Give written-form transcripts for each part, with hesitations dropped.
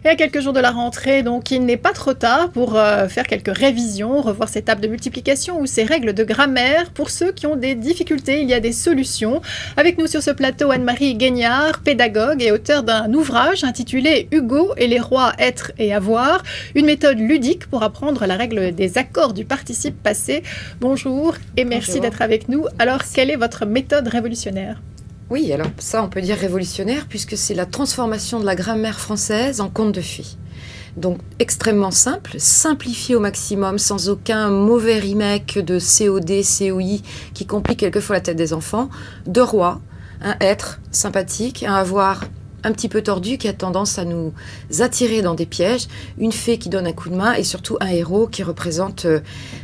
Et à quelques jours de la rentrée, donc il n'est pas trop tard pour faire quelques révisions, revoir ses tables de multiplication ou ses règles de grammaire. Pour ceux qui ont des difficultés, il y a des solutions. Avec nous sur ce plateau, Anne-Marie Guignard, pédagogue et auteure d'un ouvrage intitulé Hugo et les rois être et avoir, une méthode ludique pour apprendre la règle des accords du participe passé. Bonjour et merci d'être avec nous. Alors, quelle est votre méthode révolutionnaire ? Oui, alors ça on peut dire révolutionnaire puisque c'est la transformation de la grammaire française en conte de fées. Donc extrêmement simple, simplifié au maximum, sans aucun mauvais remake de COD, COI qui complique quelquefois la tête des enfants. Deux rois, un être sympathique, un avoir un petit peu tordu qui a tendance à nous attirer dans des pièges, une fée qui donne un coup de main et surtout un héros qui représente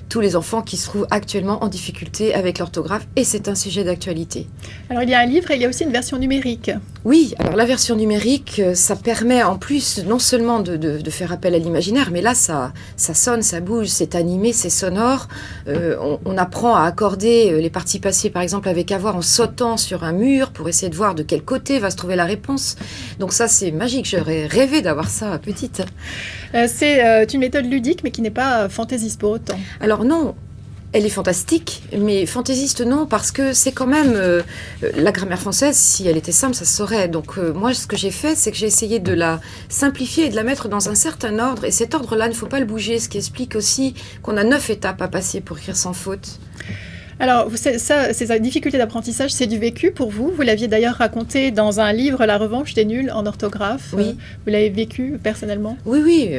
tous les enfants qui se trouvent actuellement en difficulté avec l'orthographe et c'est un sujet d'actualité. Alors il y a un livre et il y a aussi une version numérique. Oui, alors la version numérique, ça permet en plus non seulement de faire appel à l'imaginaire, mais là ça sonne, ça bouge, c'est animé, c'est sonore. On apprend à accorder les parties passées par exemple avec avoir en sautant sur un mur pour essayer de voir de quel côté va se trouver la réponse. Donc ça c'est magique, j'aurais rêvé d'avoir ça petite. C'est une méthode ludique mais qui n'est pas fantaisiste pour autant. Alors non, elle est fantastique, mais fantaisiste non, parce que c'est quand même la grammaire française, si elle était simple, ça se saurait. Donc moi, ce que j'ai fait, c'est que j'ai essayé de la simplifier et de la mettre dans un certain ordre. Et cet ordre-là, il ne faut pas le bouger, ce qui explique aussi qu'on a 9 étapes à passer pour écrire sans faute. Alors, ces difficultés d'apprentissage, c'est du vécu pour vous. Vous l'aviez d'ailleurs raconté dans un livre, La revanche des nuls en orthographe. Oui. Vous l'avez vécu personnellement ? Oui.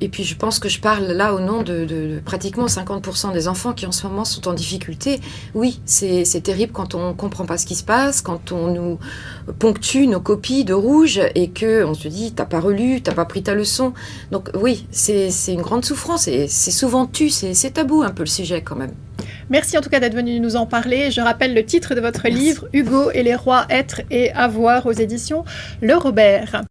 Et puis, je pense que je parle là au nom de pratiquement 50% des enfants qui en ce moment sont en difficulté. Oui, c'est terrible quand on ne comprend pas ce qui se passe, quand on nous ponctue nos copies de rouge et qu'on se dit « t'as pas relu, t'as pas pris ta leçon ». Donc oui, c'est une grande souffrance et c'est souvent c'est tabou un peu le sujet quand même. Merci en tout cas d'être venu nous en parler. Je rappelle le titre de votre livre, Hugo et les rois être et avoir aux éditions Le Robert.